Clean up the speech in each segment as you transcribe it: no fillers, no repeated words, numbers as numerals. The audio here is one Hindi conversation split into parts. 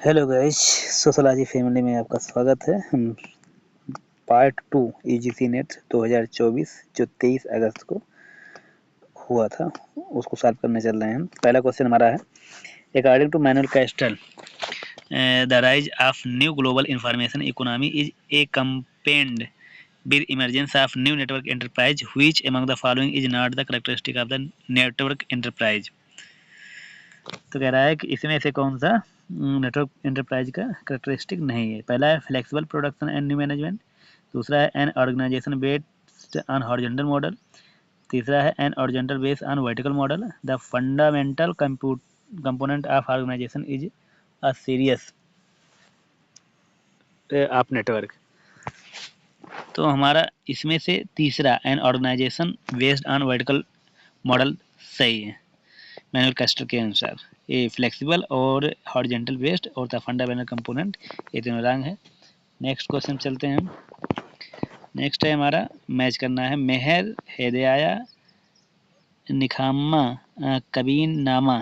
हेलो गाइस, सोशोलॉजी फैमिली में आपका स्वागत है। हम पार्ट 2 यूजीसी नेट 2024 जो 23 अगस्त को हुआ था उसको सॉल्व करने चल रहे हैं। पहला क्वेश्चन हमारा है, according to Manuel Castells the rise of new global information economy is accompanied with emergence of new network enterprise which among the following is not the characteristic of the network enterprise। तो कह रहा है कि इसमें से कौन सा नेटवर्क एंटरप्राइज का करेक्टरिस्टिक नहीं है। पहला है flexible production and new management, दूसरा है an organisation based on horizontal model, तीसरा है an horizontal based on vertical model. The fundamental component of organisation is a series of network. तो हमारा इसमें से तीसरा an organisation based on vertical model सही है मैनुअल कैस्टर के अनुसार। ये फ्लेक्सिबल और हॉरिजॉन्टल बेस्ड और द फंडामेंटल कंपोनेंट ये तीनों रंग है। नेक्स्ट क्वेश्चन चलते हैं हम। नेक्स्ट है हमारा मैच करना है मेहर हिदाया निखामा कबीन नामा।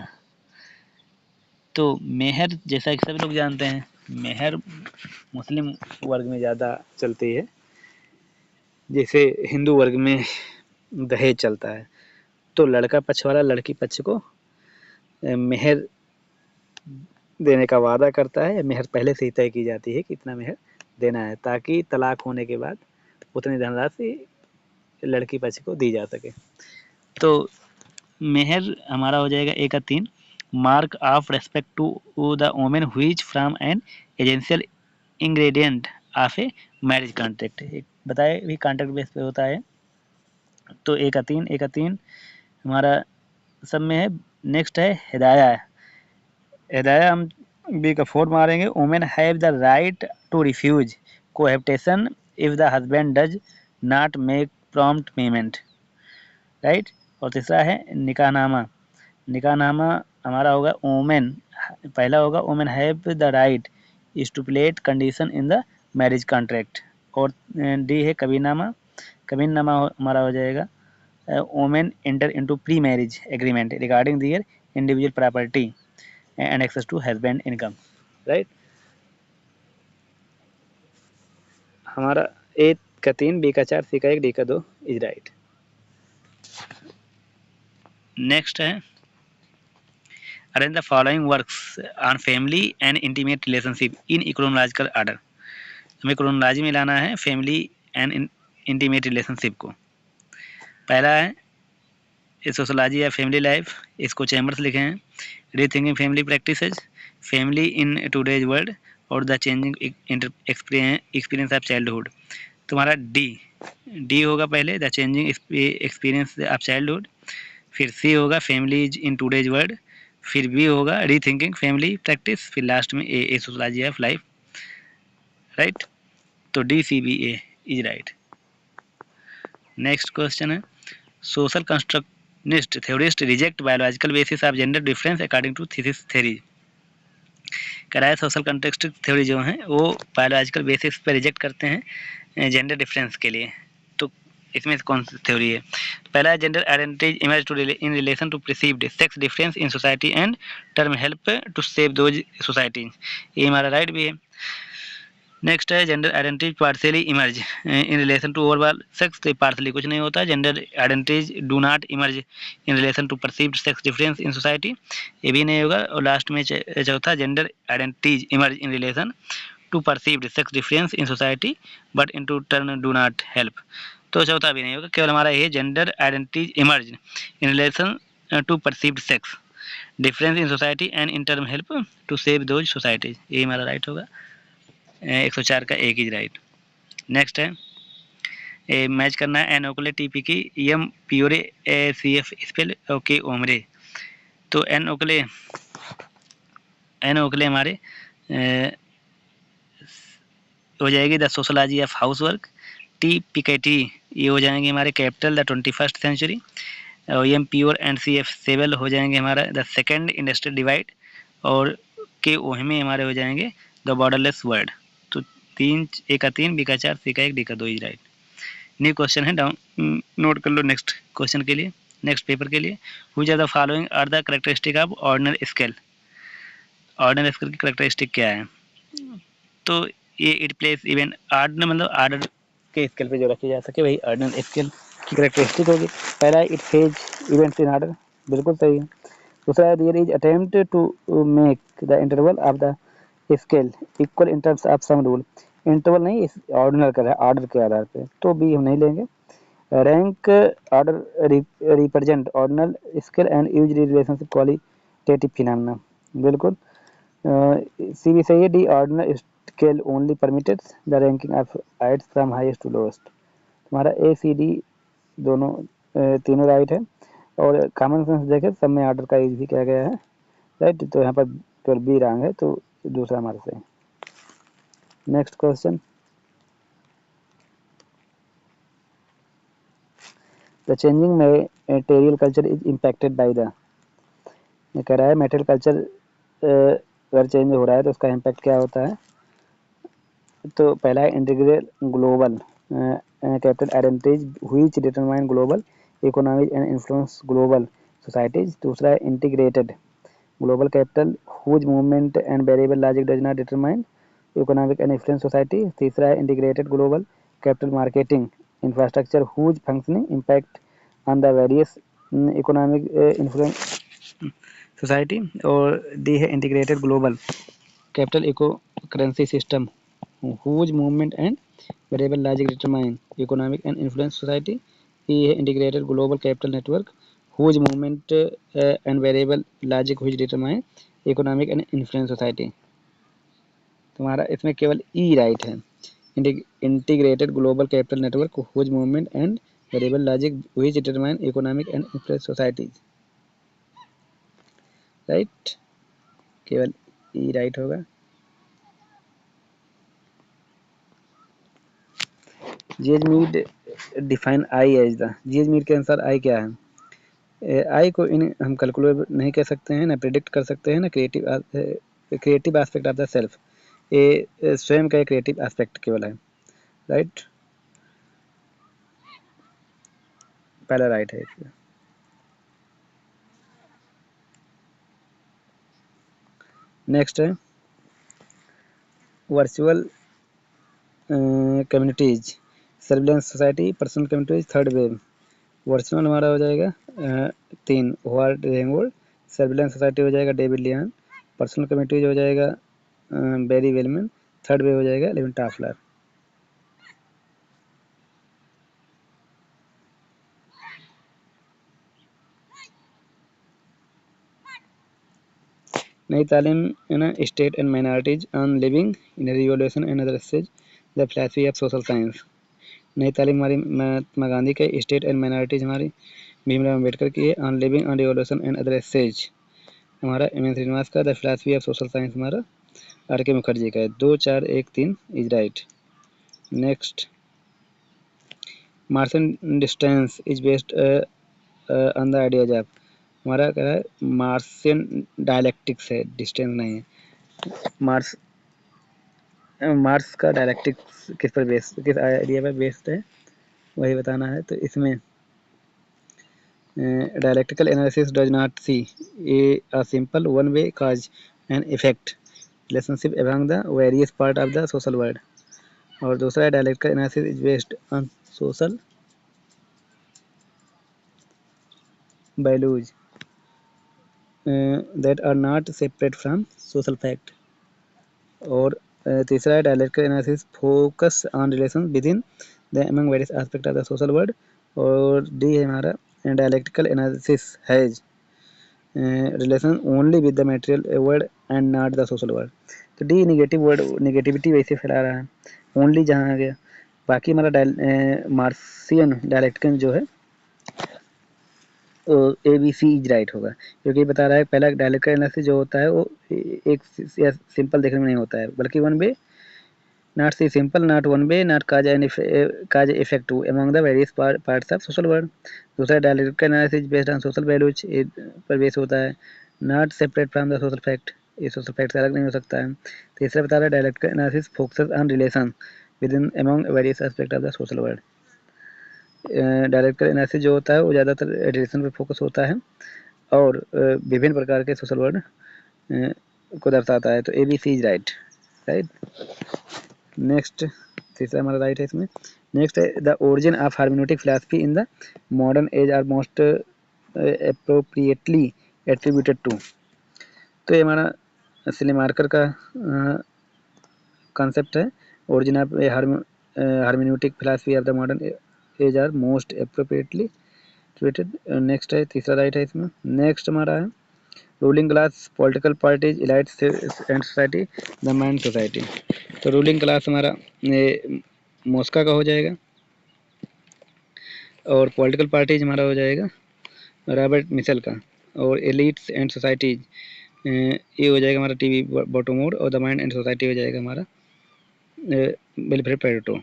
तो मेहर जैसा कि सभी लोग जानते हैं, मेहर मुस्लिम वर्ग में ज़्यादा चलती है, जैसे हिंदू वर्ग में दहेज चलता है। तो लड़का पक्ष वाला लड़की पक्ष को मेहर देने का वादा करता है, या मेहर पहले से ही तय की जाती है कि इतना मेहर देना है, ताकि तलाक होने के बाद उतनी धनराशि लड़की पक्ष को दी जा सके। तो मेहर हमारा हो जाएगा ए का 3, mark of respect to the women which from an essential ingredient of a marriage contract. बताए भी कॉन्ट्रैक्ट बेस पे होता है। तो ए का 3 हमारा सब में है। नेक्स्ट है हिदाया। हिदाया हम बी का 4 मारेंगे। Women have the right to refuse cohabitation if the husband does not make prompt payment, right. और तीसरा है निकाहनामा। निकाहनामा हमारा होगा वुमेन, पहला होगा women have the right stipulate condition in the marriage contract. और डी है कबीरनामा। कबीरनामा हमारा हो जाएगा women enter into pre marriage agreement regarding their individual property and access to husband income, right। हमारा ए का 3, बी का 4, सी का 1, डी का 2 इज राइट। नेक्स्ट है arrange the following works on family and intimate relationship in chronological order. हमें क्रोनोलॉजी में लाना है फैमिली एंड इंटीमेट रिलेशनशिप को। पहला है सोशोलॉजी या फैमिली लाइफ, इसको चैम्बर्स लिखे हैं। Rethinking family practices, family in today's world और the changing experience of childhood. तुम्हारा डी होगा पहले the changing experience of childhood, फिर सी होगा फैमिलीज इन टूडेज वर्ल्ड, फिर बी होगा रीथिंकिंग फैमिली प्रैक्टिस, फिर लास्ट में A sociology of life, right. तो D C B A is right. Next question है social constructionist theorist reject biological basis of gender difference according to thesis theory. कह रहा है सोशल कंटेक्स्ट थ्योरी जो है वो बायोलॉजिकल बेसिस पर रिजेक्ट करते हैं जेंडर डिफरेंस के लिए। तो इसमें से कौन सी थ्योरी है? पहला है gender identity image to in relation to perceived sex difference in society and term help to save those society, ये हमारा राइट भी है। नेक्स्ट है gender identity partially emerge in relation to overall sex, तो पार्शियली कुछ नहीं होता। Gender identities do not emerge in relation to perceived sex difference in society, ये भी नहीं होगा। और लास्ट में चौथा gender identities emerge in relation to perceived sex difference in society but in to turn do not help, तो चौथा भी नहीं होगा। केवल हमारा ये gender identities emerge in relation to perceived sex difference in society and in term help to save those societies, ये हमारा राइट होगा। 104 का एक ही राइट। नेक्स्ट है मैच करना है एन ओकले टीपी की एम प्योरे सी एफ स्पेल ओके ओमरे। तो एन ओकले हमारे हो जाएगी the sociology of house work. T Piketty ये हो जाएंगे हमारे capital the 21st century. M pure and C F Sewell हो जाएंगे हमारा द सेकेंड इंडस्ट्रियल डिवाइड। और के ओहमे हमारे हो जाएंगे द बॉर्डरलेस वर्ल्ड। तो 3 ए का 3, बी का 4, सी का 1, डी का 2 इज राइट। न्यू क्वेश्चन है, डाउन नोट कर लो नेक्स्ट क्वेश्चन के लिए, नेक्स्ट पेपर के लिए। Which are the following are the characteristic of ordinal scale. Ordinal scale की करेक्टरिस्टिक क्या है? तो ये इट प्लेस इवन ऑर्डिनल मतलब ऑर्डर के स्केल पे जो रखी जा सके वही ऑर्डिनल स्केल की करेक्टरिस्टिक होगी। पहला it phase events in order, बिल्कुल सही है। दूसरा there is attempt to make the interval of the scale equal in terms of some rule, interval नहीं इस ऑर्डिनल का है ऑर्डर के आधार पे, तो बी हम नहीं लेंगे। Rank order represent ordinal scale and use relationship qualitative phenomena, बिल्कुल। सी भी सही है। D ordinal scale only permitted the ranking of heights from highest to lowest. तुम्हारा ए सी डी दोनों तीनों राइट है। और कॉमन सेंस देखें सब में ऑर्डर का यूज भी किया गया है, राइट। तो यहाँ पर फिर बी रॉन्ग है, तो दूसरा हमारे से। Next question, the changing material culture is impacted by the, ये कह रहा है मेटेरियल कल्चर अगर चेंज हो रहा है तो उसका इम्पैक्ट क्या होता है। तो पहला है integral global capital identities which determine global economies and influence global societies. दूसरा है integrated global capital whose movement and variable logic does not determine economic and influence society. तीसरा है integrated global capital marketing infrastructure whose functioning impact on the various economic influence society. और डी है integrated global capital eco currency system whose movement and variable logic determine economic and influence society. E है integrated global capital network whose movement and variable logic whose determine economic and influence society. तुम्हारा इसमें केवल ई राइट है। Integrated global capital network whose movement and variable logic whose determine economic and influence societies, right. केवल ई राइट होगा। G Mead define I as the, G Mead के अनुसार आई क्या है। आई को इन हम कैलकुलेट नहीं कह सकते हैं, ना प्रिडिक्ट कर सकते हैं, ना creative aspect of the self. ये स्वयं का एक क्रिएटिव एस्पेक्ट केवल है, राइट। पहला राइट है। नेक्स्ट है virtual communities surveillance society personal communities third wave. Virtual हमारा हो जाएगा 3 हॉवार्ड रेंगवोल्ड, सर्विलेंस सोसाइटी हो जाएगा डेविड लियान, पर्सनल कम्युनिटीज हो जाएगा बेरी वेलमैन, थर्ड वेव हो जाएगा लेविन टाफलर। नई तालीम इन state and minorities on living in revolution and other stage the philosophy of social science. नई तालीम हमारी महात्मा गांधी के, स्टेट एंड माइनॉरिटीज हमारी भीमराव अम्बेडकर की है, on living on revolution and other stage हमारा एम श्रीनिवास का, the philosophy of social science हमारा आर के मुखर्जी का है। 2 4 1 3 is right. Next, Martian distance is based on the ideas of, हमारा क्या है मार्शियन डायलेक्टिक्स है, डिस्टेंस नहीं है। मार्स मार्स का डायलेक्टिक्स किस पर बेस्ड, किस आइडिया पर बेस्ड है वही बताना है। तो इसमें dialectical analysis does not see a simple one-way cause and effect relationship among the various part of the social world। और दूसरा है dialectical analysis is based on social values that are not separate from social fact। और तीसरा है dialectical analysis focus on relations within the among various aspect of the social world। और डी है हमारा dialectical analysis has relation only with the material word and not the social word. तो डी निगेटिव वर्ड निगेटिविटी वैसे फैला रहा है, ओनली जहाँ आ गया। बाकी हमारा मार्सियन डायलेक्टिकल जो है A B C is right होगा, क्योंकि बता रहा है पहला डायलेक्टिकल एनालिसिस जो होता है वो एक सिंपल देखने में नहीं होता है, बल्कि one way not see simple not one way not cause effect among the various parts of social world। दूसरा dialectical analysis based on social values पर बेस होता है, not separate from the social fact, ये social fact से अलग नहीं हो सकता है। तीसरा बता रहा है dialectical analysis focuses on relation within among various aspect of the social world। dialectical analysis जो होता है वो ज़्यादातर रिलेशन पे फोकस होता है और विभिन्न प्रकार के सोशल वर्ड को दर्शाता है, तो A B C is right, right. Next तीसरा हमारा राइट है इसमें। नेक्स्ट है the origin of hermeneutic philosophy in the modern age are most appropriately attributed to. तो ये हमारा स्लेमार्कर का कॉन्सेप्ट है, origin of hermeneutic philosophy of the modern age are most appropriately attributed. Next है तीसरा राइट है इसमें। नेक्स्ट हमारा है ruling class, political parties, elites and society, the man society. तो रूलिंग क्लास हमारा मॉस्का का हो जाएगा, और पॉलिटिकल पार्टीज हमारा हो जाएगा रॉबर्ट मिशेल का, और एलिट्स एंड सोसाइटीज ये हो जाएगा हमारा टीवी बॉटोमोर, और द माइंड एंड सोसाइटी हो जाएगा हमारा विल्फ्रेड पेरेटो।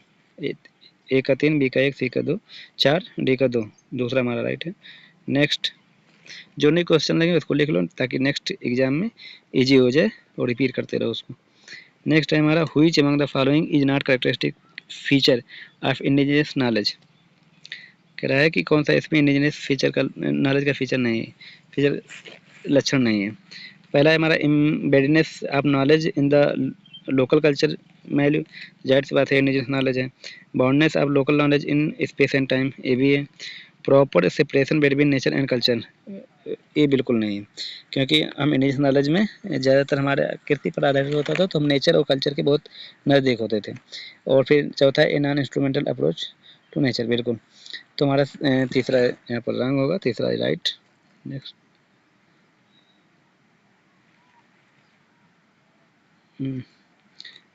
ए का 3, बी का 1, सी का 2, 4, डी का 2, दूसरा हमारा राइट है। नेक्स्ट जो नहीं क्वेश्चन लगे उसको लिख लो ताकि नेक्स्ट एग्जाम में इजी हो जाए और रिपीट करते रहो उसको। नेक्स्ट है हमारा which among the following is not characteristic feature of indigenous knowledge. कह रहा है कि कौन सा इसमें इंडिजिनियस फीचर का नॉलेज का फीचर नहीं है, फीचर लक्षण नहीं है। पहला है हमारा embeddedness of knowledge in the local culture value, जाहिर सी बात है इंडिजिनियस नॉलेज है। Boundness of local knowledge in space and time, ये भी है। Proper separation between nature and culture, ये बिल्कुल नहीं है, क्योंकि हम इंडिजिनियस नॉलेज में ज़्यादातर हमारा कृषि पर आधारित होता था, तो हम नेचर और कल्चर के बहुत नज़दीक होते थे। और फिर चौथा है a non instrumental approach to nature, बिल्कुल। तो हमारा तीसरा यहाँ पर रंग होगा, तीसरा राइट। नेक्स्ट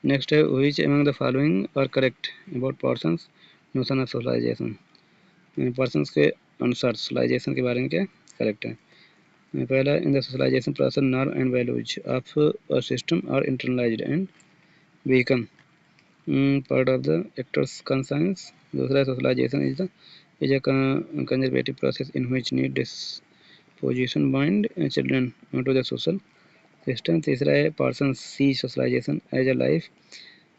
नेक्स्ट है which among the following are correct about Parsons notion of socialization. Parsons के अनुसार सोशलाइजेशन के बारे में क्या करेक्ट है। पहला in the socialization process norm and values of a system are internalized and become part of the actor's conscience. दूसरा socialization is a conservative process in which need disposition bind children to the social system. तीसरा है Parsons see socialization as a life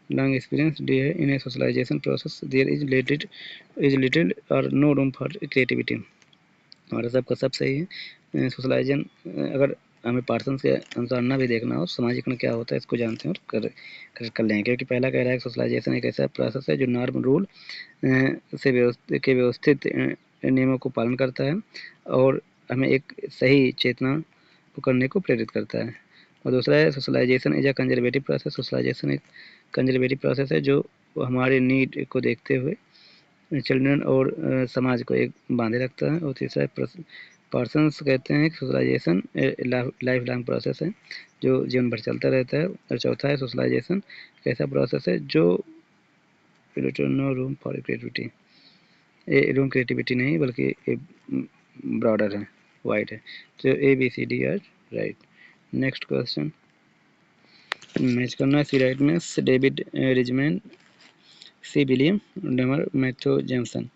long experience. D है in A socialization process there is little or no room for creativity. हमारा सबका सब सही है। सोशलाइजेशन अगर हमें पार्सन्स के अनुसार ना भी देखना हो, सामाजिकरण क्या होता है इसको जानते हैं और कर लेंगे, क्योंकि पहला कह रहा है सोशलाइजेशन एक ऐसा प्रोसेस है जो नॉर्म रूल से व्यवस्थित नियमों को पालन करता है और हमें एक सही चेतना को करने को प्रेरित करता है। और दूसरा है socialization is a conservative process. Socialization एक कंजर्वेटिव प्रोसेस है जो हमारे नीड को देखते हुए चिल्ड्रन और समाज को एक बांधे रखता है। और तीसरा है पर्सन्स कहते हैं कि सोशलाइजेशन लाइफ लॉन्ग प्रोसेस है जो जीवन भर चलता रहता है। और चौथा है सोशलाइजेशन ऐसा प्रोसेस है जो नो रूम फॉर क्रिएटिविटी, ये रूम क्रिएटिविटी नहीं बल्कि ब्रॉडर है, वाइड है। तो A B C D are right. Next question match करना है। सी राइट में David Riesman, C William Domhoff, Matthew Jameson.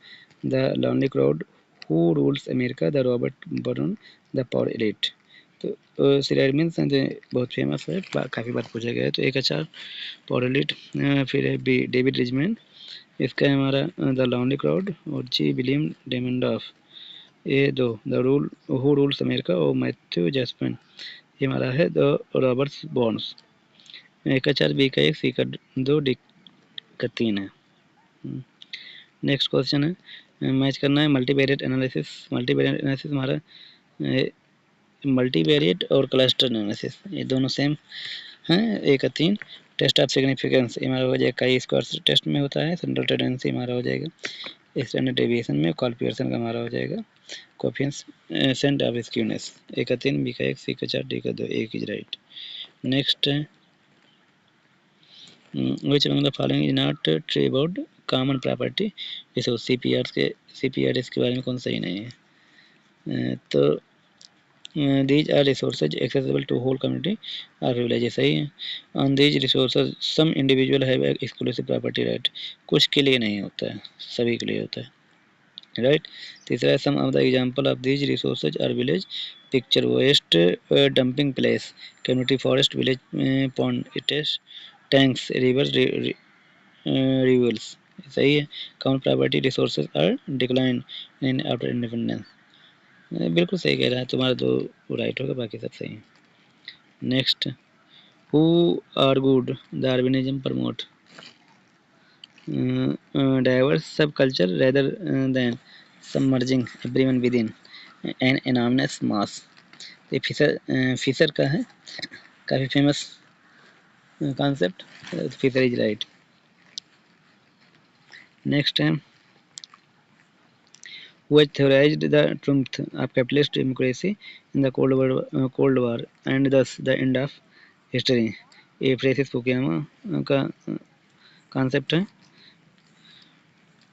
The lonely crowd, who rules America, the Robert Burn, the power elite. तो सी राइट मीन्स बहुत फेमस है, काफ़ी बार पूछा गया है। तो एक अच्छा पावर एलिट, फिर है बी डेविड रिजमैन, इसका है हमारा द लॉन्ली क्राउड, और जी विलियम डेमंडॉफ, ये दो the rule who rules America, और मैथ्यू जेमसन ये हमारा है द रॉबर्ट्स बॉन्ड्स। ए का 4, बी का 1, सी का 2, डी का 3 है। नेक्स्ट क्वेश्चन है मैच करना है मल्टीवेरिएट एनालिसिस। मल्टीवेरिएट एनालिसिस हमारा मल्टीवेरिएट और क्लस्टर एनालिसिस ये दोनों सेम हैं। ए का 3 टेस्ट ऑफ सिग्निफिकेंस हमारा हो जाएगा कई स्क्वायर टेस्ट में होता है। सेंट्रल टेंडेंसी हमारा हो जाएगा स्टैंडर्ड डेविएशन में। कॉलिफिकेशन का हमारा हो जाएगा कोफिशिएंट ऑफ स्क्यूनेस। ए का 3, बी का 1, सी का 4, डी का 2, एक इज राइट। नेक्स्ट है which among the following is not true about common property resource. CPRS के बारे में कौन सही नहीं है। तो these are resources accessible to whole community or village, सही है। on these resources some individual have exclusive property right, कुछ के लिए नहीं होता है, सभी के लिए होता है राइट। तीसरा है some of the example of these resources are village picture, waste dumping place, community forest, village pond, test tanks, rivers rivulets, सही है। Common property resources are decline in after independence, बिल्कुल सही कह रहा है। तुम्हारा दो राइट होगा, बाकी सब सही है। Next who argued Darwinism promote diverse subculture rather than submerging everyone within an enormous mass. ये फिशर का है, काफ़ी famous concept. Fisher is right. Next है who had theorized the truth of capitalist democracy in the Cold War and thus the end of history. ये फ्रेंसिस फुकुयामा का कॉन्सेप्ट है.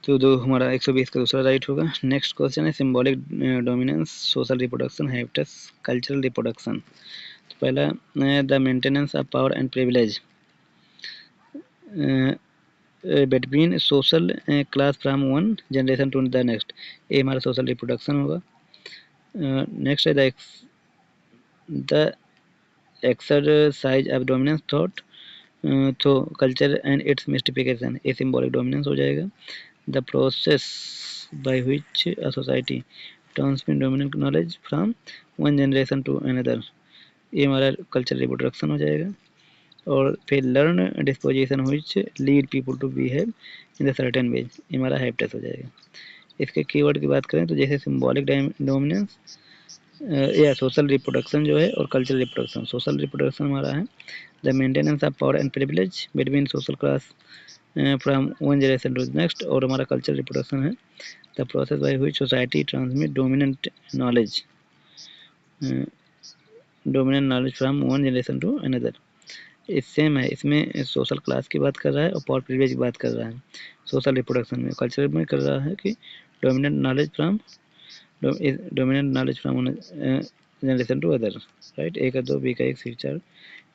तो दो हमारा 120 का दूसरा राइट होगा. नेक्स्ट क्वेश्चन है symbolic dominance, social reproduction, habitus, cultural reproduction. तो पहला the maintenance of power and privilege between social class from one generation to the next. ये हमारा सोशल रिप्रोडक्शन होगा. नेक्स्ट है the exercise of dominance thought through culture and its mystification. ये symbolic dominance हो जाएगा. The process by which a society transmits dominant knowledge from one generation to another. ये हमारा cultural reproduction हो जाएगा. और फिर learn disposition which lead people to behave in the certain ways, ये हमारा हैबिटस हो जाएगा. इसके कीवर्ड की बात करें तो जैसे सिंबॉलिक डोमिनेंस या सोशल रिप्रोडक्शन जो है, और कल्चरल रिप्रोडक्शन. सोशल रिप्रोडक्शन हमारा है the maintenance of power and privilege between social class from one generation to next. और हमारा कल्चरल रिप्रोडक्शन है the process by which society transmit dominant knowledge from one generation to another. Same है, इसमें सोशल क्लास की बात कर रहा है और पावर प्रिविलेज की बात कर रहा है. सोशल रिप्रोडक्शन में, कल्चर में कर रहा है कि dominant knowledge from generation to other. Right. A का 2, बी का 1, सी 4,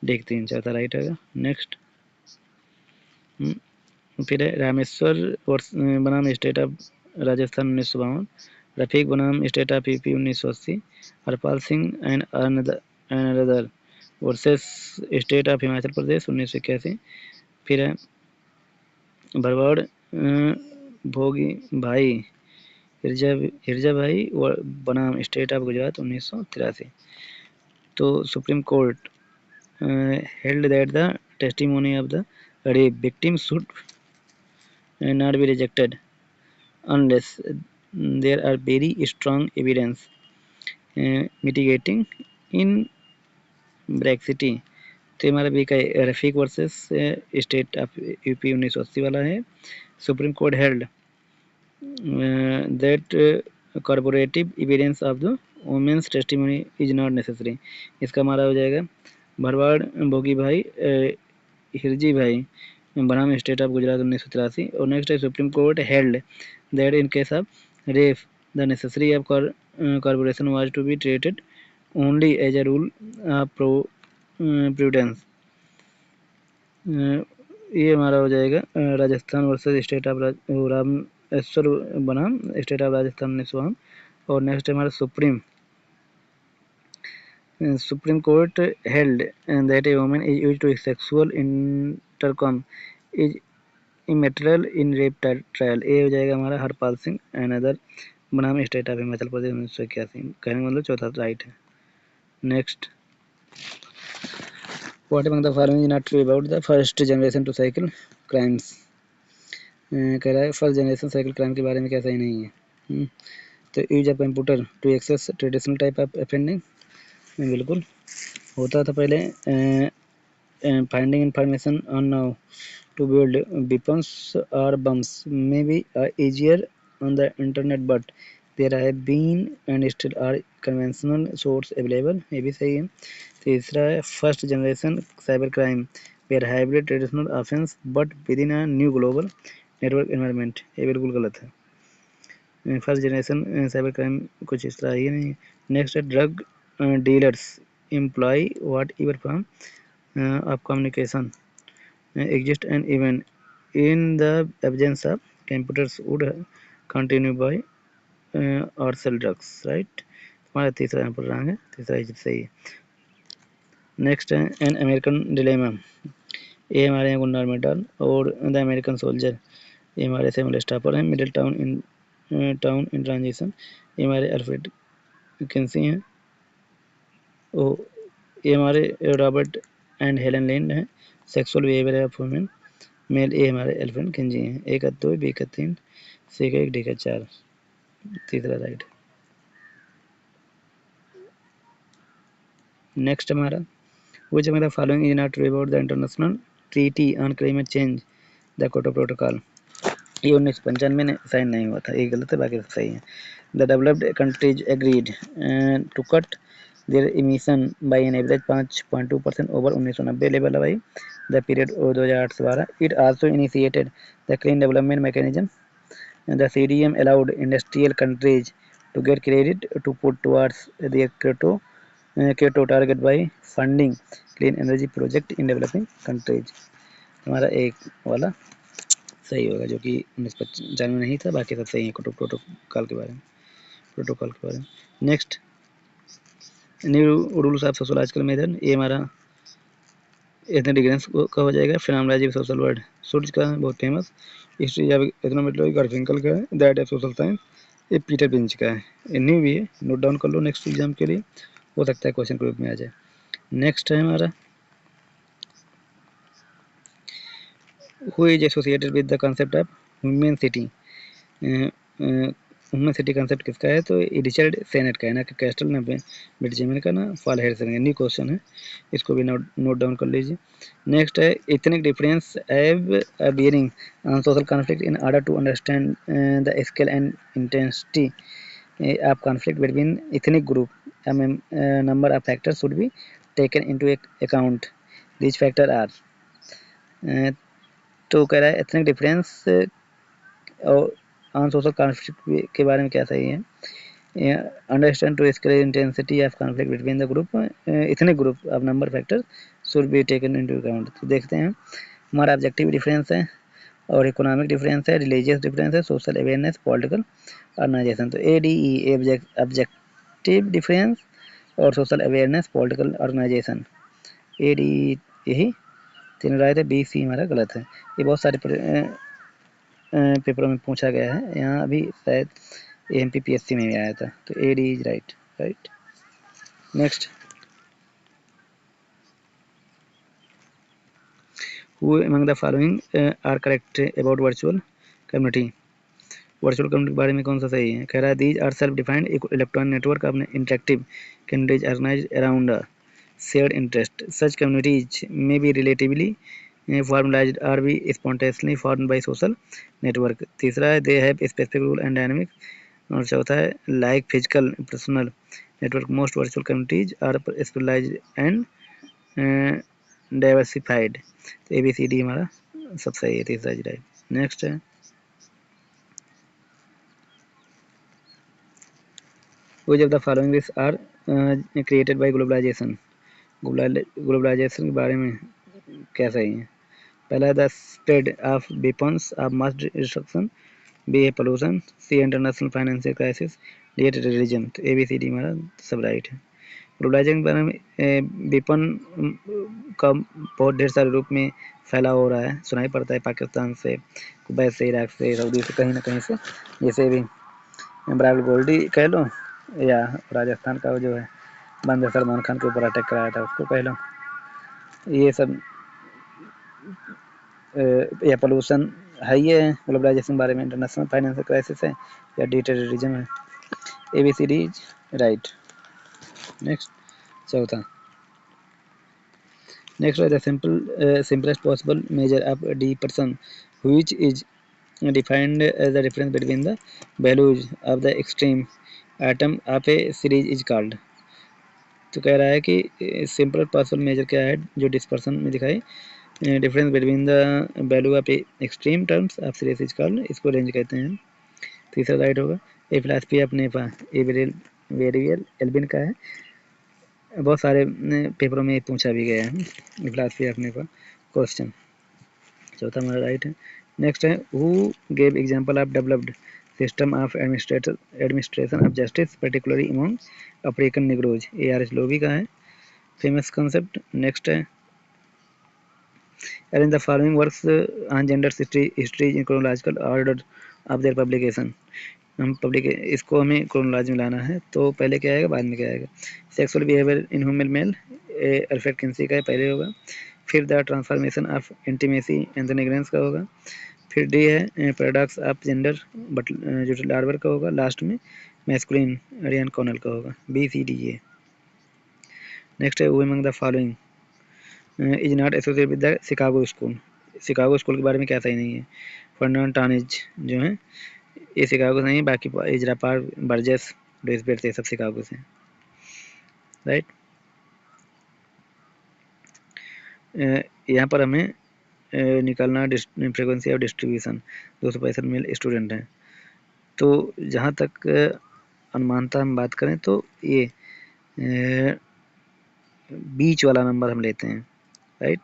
डी 3, चौथा राइट है. नेक्स्ट फिर है रामेश्वर बनाम स्टेट ऑफ राजस्थान 1952, रफीक बनाम state of UP 1980, Harpal Singh and another versus state of Himachal Pradesh 1981. फिर है भरवाड़ भोगी भाई हिरजा भाई बनाम स्टेट ऑफ गुजरात 1983. तो supreme court held that the testimony of the rape victim should not be rejected unless there are very strong evidence mitigating in ब्रेक्सिटी. तो हमारा भी का Rafiq versus state of UP 1980 वाला है. Supreme Court held that corroborative evidence of the women's testimony is not necessary. इसका हमारा हो जाएगा भरवाड़ भोगी भाई हिरजी भाई बनाम स्टेट ऑफ गुजरात 1983. और नेक्स्ट है Supreme Court held that in case of rape the necessary of corroboration was to be treated only as a rule prudence. ये हमारा हो जाएगा Rajasthan versus state of Rameshwar बनाम स्टेट ऑफ राजस्थान 1952. और नेक्स्ट हमारा Supreme Court held that a woman is used to sexual intercourse is immaterial in rape trial. ये हो जाएगा हमारा हरपाल सिंह एंड अदर बनाम स्टेट ऑफ हिमाचल प्रदेश 1981. कहने का मतलब चौथा राइट है. Next, what among the following is not true about the first generation to cycle crimes? कह रहा है फर्स्ट जनरेशन साइकिल क्राइम के बारे में क्या सही नहीं है. तो use of computer to access traditional type of offending, बिल्कुल होता था पहले. Finding information on now to build weapons or bombs may be easier on the internet but there have been and still are conventional source available. ये भी सही है. तीसरा है first generation cyber crime where hybrid traditional offence but with in a new global network environment. ये बिल्कुल गलत है. फर्स्ट जनरेशन साइबर क्राइम कुछ इस तरह ही नहीं. नेक्स्ट है drug dealers employ whatever form of communication exist and even in the absence of computers would continue by or sell drugs. Right. हमारा तीसरा यहाँ पर रंग है, तीसरा ही सही है. नेक्स्ट है एन अमेरिकन डिलेमा. ये हमारे यहाँ गुंडार मेडल और द अमेरिकन सोल्जर. ये हमारे सैमुअल स्टापर हैं. Middle town in transition. ये हमारे अल्फ्रेड किन्सी हैं. ओ ये हमारे रॉबर्ट एंड हेलन लिंड है। Sexual behaviour of women, male A हमारे एल्फ्रेड किंजी हैं। ए का 2, बी का 3, सी का 1, डी का 4, तीसरा राइट। नेक्स्ट हमारा which among the following is not true about the international treaty on climate change, the Kyoto protocol। ये 1995 में साइन नहीं हुआ था, ये गलत है, बाकी सब सही है। The developed countries agreed to cut their emission by an average 5.2% over 1990 level है भाई, the period 2008 से 12। It also initiated the clean development mechanism। The CDM allowed industrial countries to get credit to put towards their Kyoto target by funding clean energy project in developing countries। हमारा एक वाला सही होगा, जो कि 1995 में नहीं था, बाकी सब सही है प्रोटोकॉल के बारे में। Next, new rules of sociological method, ये हमारा एथनिक डिफरेंस का हो जाएगा। फिनोमेनोलॉजी ऑफ सोशल वर्ड, सूर्य का बहुत फेमस। हिस्ट्री ऑफ इकोनॉमेट्री गार्फिंकल का है। दैट ऑफ सोशल साइंस, ये पीटर पिंच का है। ये न्यू भी है, नोट डाउन कर लो, नेक्स्ट एग्जाम के लिए हो सकता है क्वेश्चन ग्रुप में आ जाए। नेक्स्ट है हमारा who is associated with the concept of human city। Human city concept किसका है, तो रिचर्ड सेनेट का है ना, कि कैस्टल ना बेंजामिन का ना फॉल हेरिसन का। न्यू क्वेश्चन है, इसको भी नोट डाउन कर लीजिए। नेक्स्ट है ethnic difference have a bearing on social conflict in order to understand the scale and intensity of conflict between ethnic group, number of factors should be taken into account. This factor are, तो कह रहा है एथनिक डिफरेंस और ऑन सोशल कॉन्फ्लिक्ट के बारे में क्या सही है। Understand to scale intensity of conflict between the group, ethnic group of number factor should be taken into account. तो देखते हैं, हमारा ऑब्जेक्टिव डिफरेंस है और इकोनॉमिक डिफरेंस है, रिलीजियस डिफरेंस है, सोशल अवेयरनेस, पॉलिटिकल ऑर्गेनाइजेशन। तो ADE ऑब्जेक्टिव डिफरेंस और social awareness, political organization, ADE यही तीन राय थे। BC हमारा गलत है। ये बहुत सारे पेपरों में पूछा गया है, यहाँ अभी शायद AMPPSC में भी आया था। तो AD is right. Next, who among the following are correct about virtual community. Virtual community के बारे में कौन सा सही है। कह रहा है these are self defined electronic network of interactive communities organized around a shared interest. Such communities may be relatively formalized or be spontaneously formed by social network। तीसरा है they have specific rule and dynamic। और चौथा है like physical personal network most virtual communities are specialized and diversified। तो ABCD हमारा सब सही है, तीसरा राइट। नेक्स्ट है which of the following risks are created by globalization। Globalization के बारे में क्या सही है। पहला है the spread of weapons of mass destruction, B है pollution, C international financial crisis, D है टेररिज्म। तो ABCD हमारा सब राइट है। ग्लोबलाइजेशन के बारे में वेपन का बहुत ढेर सारे रूप में फैलाव हो रहा है, सुनाई पड़ता है पाकिस्तान से, कुवैत से, इराक से, सऊदी से, कहीं ना कहीं से। जैसे भी ब्राइल गोल्डी कह लो, या राजस्थान का जो है बंदे सलमान खान के ऊपर अटैक कराया था उसको कह लो, ये सब या पोल्यूशन है, ये ग्लोबलाइजेशन बारे में, इंटरनेशनल फाइनेंशियल क्राइसिस है, या डी टेररिज्म है। ABCD is right. नेक्स्ट, चौथा, नेक्स्ट है the simplest possible measure of D person which is defined as the difference between the values of the extreme atom of a series is called। तो कह रहा है कि सिंपल पॉसिबल मेजर क्या है जो डिस्पर्सन में दिखाई, difference between the value of extreme terms of series is called, इसको रेंज कहते हैं। तीसरा राइट होगा। ए फिलासफी ऑफ नेफा, वेरियल एल्बिन का है, बहुत सारे पेपरों में पूछा भी गया है फिलासफी ऑफ नेफा क्वेश्चन। चौथा हमारा राइट है। नेक्स्ट है who gave example of developed system of administration of justice particularly among African Negroes. ARS Loewi का है, फेमस कंसेप्ट। नेक्स्ट है arrange the following works on gender history in chronological order of their publication। हम पब्लिक इसको हमें क्रोनोलॉजी में लाना है, तो पहले क्या आएगा बाद में क्या आएगा। Sexual behaviour in human male Alfred Kinsey का पहले होगा, फिर the transformation of intimacy Anthony Giddens का होगा, फिर डी है पैराडॉक्स ऑफ जेंडर बट जो डार्बर का होगा, लास्ट में मैस्कुलिन रियान कॉर्नल का होगा। B C D A. Next है among the following is not associated with the Chicago school. Chicago school के बारे में क्या सही नहीं है। फर्नांड टॉनिज जो है ये शिकागो से नहीं, बाकी इजरा पार्क, बर्जेस, डुइसबर्ग से सब शिकागो से, राइट। यहाँ पर हमें निकालना frequency of distribution. 265 male student हैं, तो जहाँ तक अनुमानता हम बात करें तो ये बीच वाला नंबर हम लेते हैं, राइट।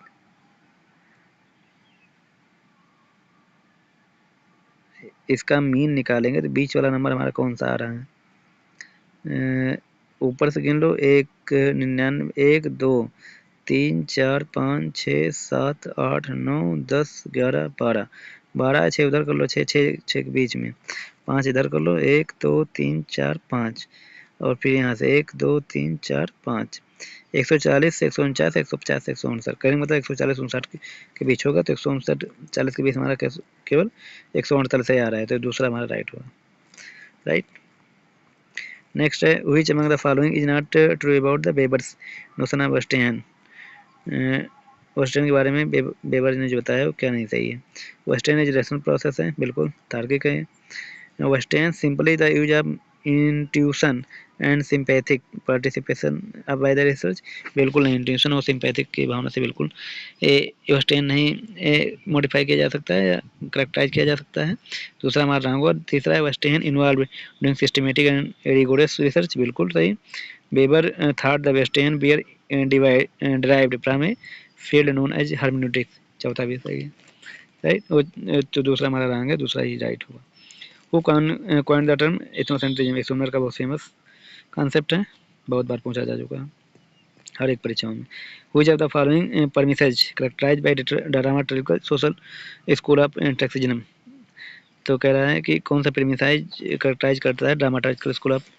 इसका मीन निकालेंगे तो बीच वाला नंबर हमारा कौन सा आ रहा है। ऊपर से गिन लो, 1 99 1 2 3 4 5 6 7 8 9 10 11 12 12 6 उधर कर लो, 6 6 6 के बीच में 5 इधर कर लो, 1 2 3 4 5 और फिर यहाँ से 1 2 3 4 5 140 149 150 159 कहीं मतलब 140 59 के बीच होगा, तो 159 40 के बीच हमारा केवल 168 से आ रहा है, तो दूसरा हमारा राइट होगा, राइट। नेक्स्ट है which among the following is not true about the Weber's notion of verstehen. Verstehen के बारे में वेबर ने जो बताया वो क्या नहीं सही है। वेस्टर्न इज रेशनल प्रोसेस है, बिल्कुल तार्किक है। Western simply the use of intuition and sympathetic participation अब बाय द रिसर्च, बिल्कुल नहीं। इंट्यूशन और सिंपैथिक की भावना से बिल्कुल वेस्टर्न नहीं मॉडिफाई किया जा सकता है या करेक्टाइज किया जा सकता है। दूसरा हमारा रंग। और तीसरा है verstehen involve doing systematic and rigorous research, बिल्कुल सही। Weber thought the verstehen were derived from a field known as hermeneutics, चौथा भी सही है, राइट। तो दूसरा हमारा रंग है, दूसरा ही राइट होगा। वो कॉइन द टर्म एथनोसेंट्रिज्म, एक सुनर का बहुत फेमस कॉन्सेप्ट है, बहुत बार पूछा जा चुका है हर एक परीक्षाओं में। Which of the following premises characterize by dramatical social school of टेक्सिज्म। तो कह रहा है कि कौन सा प्रीमिसाइज करेक्टराइज करता है ड्रामाटिकल स्कूल ऑफ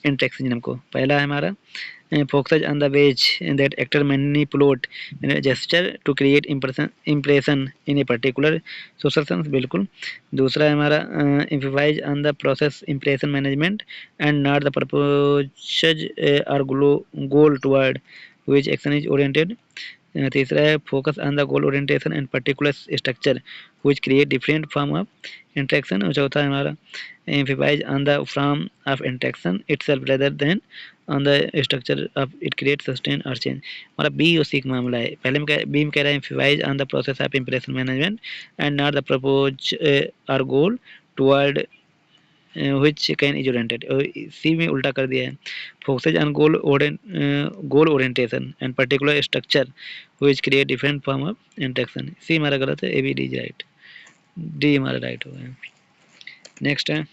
टेक्सिज्म को। पहला है हमारा focuses on the ways that actor manipulate gesture to create impression in a particular social sense, बिल्कुल। दूसरा है हमारा emphasize on the process impression management and not the purpose or goal toward which action is oriented। तीसरा है focus on the goal orientation and particular structure which create different form of interaction. और चौथा है हमारा emphasize on the form of interaction itself rather than on the structure of it create sustain और चेंज। हमारा बी और सी का मामला है। पहले में बी में कह रहा है emphasize on the process of impression management and not the purpose or goal toward which can is oriented। C में उल्टा कर दिया है, focuses on goal orientation and particular structure which create different form of interaction. C हमारा गलत है, A B D is right, D हमारा राइट होगा। नेक्स्ट है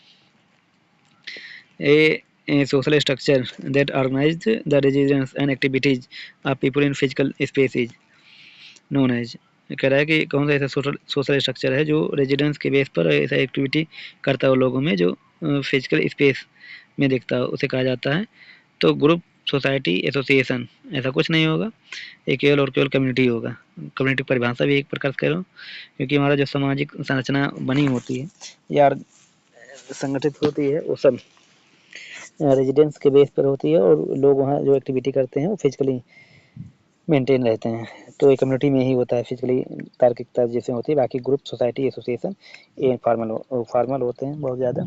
a social structure that organized the residence and activities of people in physical spaces known as। कह रहा है कि कौन सा ऐसा सोशल स्ट्रक्चर है जो रेजिडेंस के बेस पर ऐसा एक्टिविटी करता हो लोगों में जो फिजिकल स्पेस में दिखता हो, उसे कहा जाता है। तो ग्रुप, सोसाइटी, एसोसिएशन ऐसा कुछ नहीं होगा, ये केवल और केवल कम्युनिटी होगा। कम्युनिटी परिभाषा भी एक प्रकार से कह रहा हूँ, क्योंकि हमारा जो सामाजिक संरचना बनी होती है या संगठित होती है वो सब रेजिडेंस के बेस पर होती है और लोग वहाँ जो एक्टिविटी करते हैं वो फिजिकली मेंटेन रहते हैं। तो एक कम्युनिटी में ही होता है फिजिकली तार्किकता जैसे होती है। बाकी ग्रुप, सोसाइटी, एसोसिएशन ये फॉर्मल होते हैं बहुत ज़्यादा।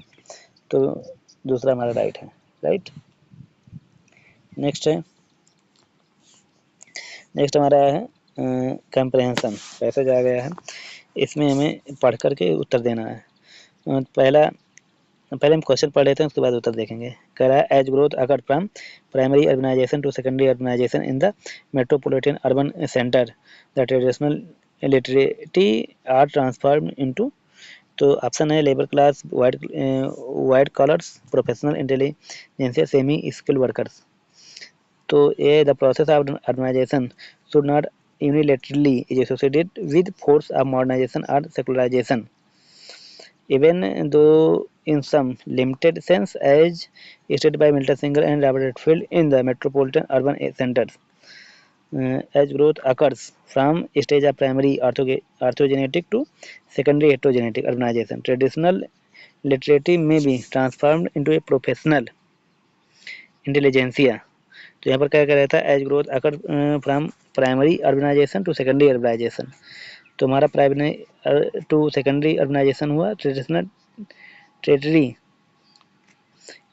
तो दूसरा हमारा राइट है, राइट। नेक्स्ट हमारा है कंप्रहेंशन, पैसेज आ गया है, इसमें हमें पढ़ करके उत्तर देना है। पहले हम क्वेश्चन पढ़ लेते हैं, उसके बाद उत्तर देखेंगे। कह रहा है as growth occurred from primary urbanization to secondary urbanization in the metropolitan urban centre the traditional literati are transform into. तो ऑप्शन है labour class, white collars, professional intelligentsia, semi skilled workers. तो ये the process of urbanization should not unilaterally is associated with force of modernization or secularization, even though in some limited sense as stated by Milton Singer and Robert Redfield in the metropolitan urban centers. As growth occurs from stage of primary orthogenetic to secondary heterogenetic urbanization, traditional literacy may be transformed into a professional intelligentsia. तो यहाँ पर क्या कह रहा था, as growth occur from primary urbanization to secondary urbanization. तो हमारा प्राइमरी टू सेकेंडरी अर्बनाइजेशन हुआ. Traditional territory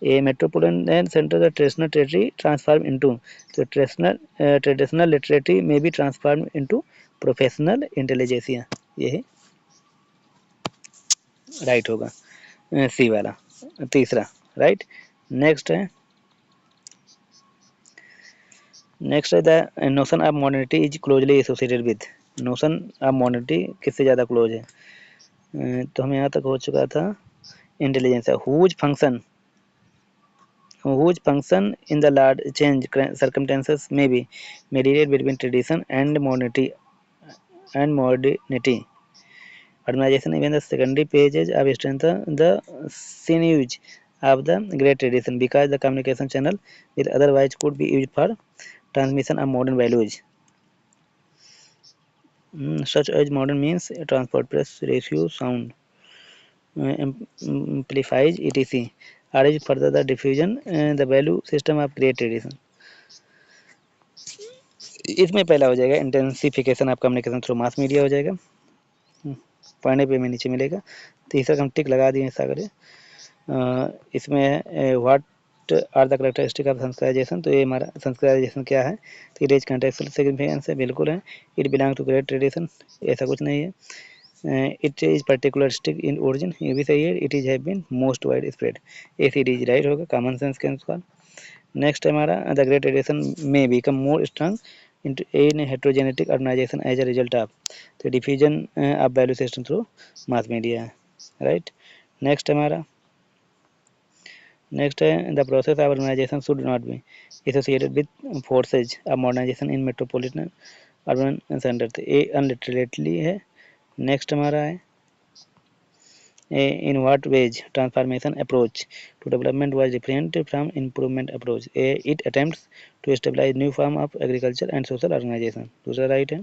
a metropolitan centre the traditional territory transform into. तो ट्रेडिशनल लिटरेटी में be transform into professional intelligentsia. यही राइट होगा सी वाला तीसरा. राइट. नेक्स्ट है the notion of modernity is closely associated with. Notion of modernity किससे ज़्यादा क्लोज है? तो हम यहाँ तक हो चुका था intelligence. Whose function in the large change circumstances में be mediated between tradition and modernity. Urbanization even the secondary pages of strengthen the sinews of the great tradition because the communication channel with otherwise could be used for transmission of modern values, such as modern means transport, press, ratio, sound, amplifies etc. Urge further the diffusion the value system of great tradition. इसमें पहला हो जाएगा intensification of communication through mass media हो जाएगा. पढ़ने पे में नीचे मिलेगा. तीसरा हम टिक लगा दिए सागरे. इसमें what are the characteristic of Sanskritization. तो ये हमारा संस्काराइजेशन क्या है? तो इट इज कंटेक्चुअल सिग्निफिकेंस है. बिल्कुल है. It belong to great tradition. ऐसा कुछ नहीं है. It is particularistic in origin. ये भी सही है. It is have been most wide spread. A C D right होगा कॉमन सेंस के अनुसार. नेक्स्ट है हमारा द ग्रेट ट्रेडिशन में become more strong in heterogenetic urbanization as a result of the diffusion of value system through mass media. Right. Next हमारा next है the process of urbanization should not be associated with forces of modernization in metropolitan urban centers. ये unliterally है. Next हमारा है in what ways transformation approach to development was different from improvement approach. It attempts to establish new form of agriculture and social organization. दूसरा राइट है.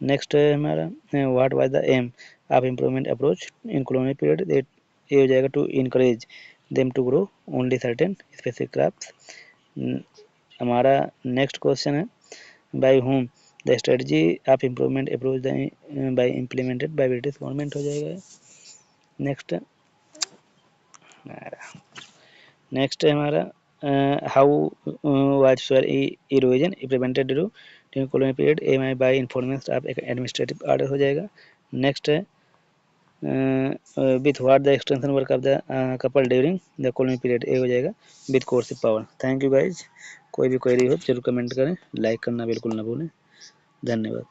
नेक्स्ट है हमारा what was the aim of improvement approach in colonial period. ये हो जाएगा to encourage them to grow only certain specific crops. हमारा नेक्स्ट क्वेश्चन है by whom the strategy of improvement approach by implemented by British government हो जाएगा. नेक्स्ट है हमारा how was soil erosion prevented during colonial period. Aim by enforcement of administrative order हो जाएगा. नेक्स्ट है with what the extension work of the couple during the colonial period. A हो जाएगा with coercive power. Thank you guys. कोई भी क्वेरी हो जरूर कमेंट करें. लाइक करना बिल्कुल ना भूलें. धन्यवाद.